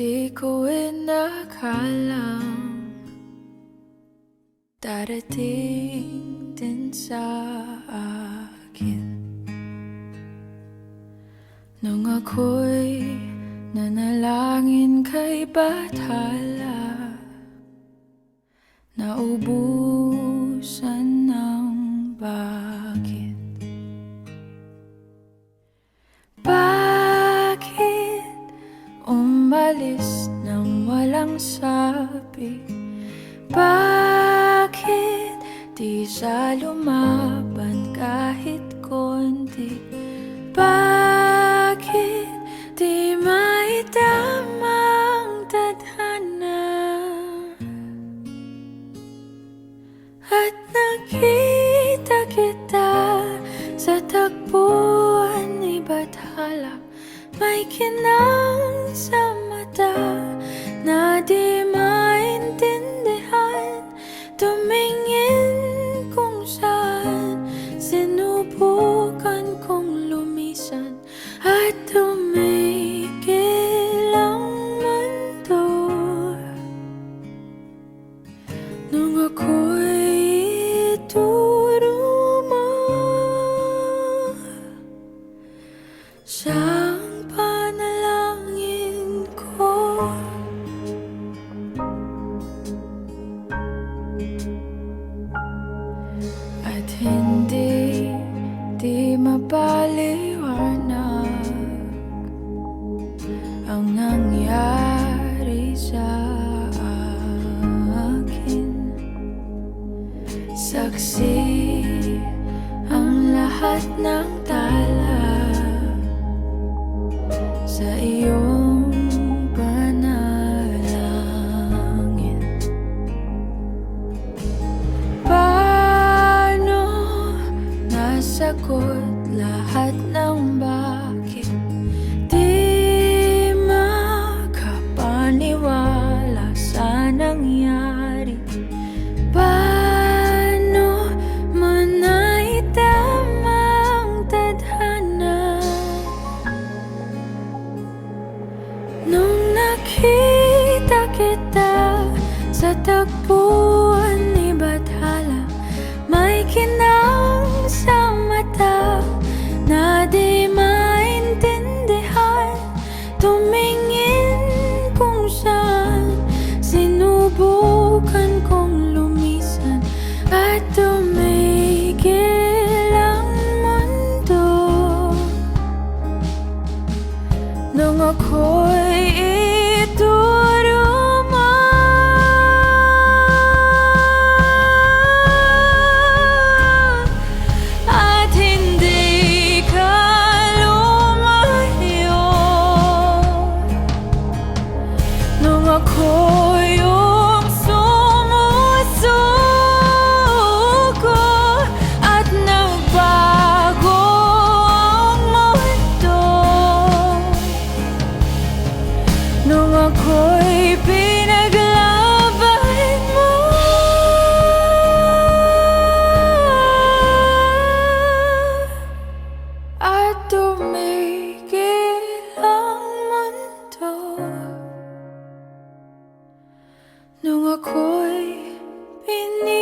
Di ko inakalang darating din sa akin nung ako'y nanalangin kay Bathala, naubusan ng bakit. Bakit umalis nang walang sabi? Bakit di siya lumaban kahit konti? Bakit di maitamang tadhana? At nakita kita sa tagpuan ni Bathala, may kinang sa mata na di maintindihan. Tumingin kung saan, sinubukan kong lumisan at tumigil ang mundo nung ako'y ituro mo siyang panalangin ko. At hindi di mapaliwanag ang nangyari sa akin. Saksi ang lahat ng tala sa iyong panalangin. Paano nasagot lahat ng bakit? Di makapaniwala sa nangyari. Paano mo naitamang tadhana nung nakita kita sa tagpuan ni Bathala? May kinang sa mata na di maintindihan. Tumingin kung saan, sinubukan kong lumisan at tumigil ang mundo nung ako'y ituro mo at hindi ka lumayo nung ako'y yung sumusuko at nagbago ang mundo nung ako'y pinaglaban mo. At tumigil ang mundo nung ako'y pinili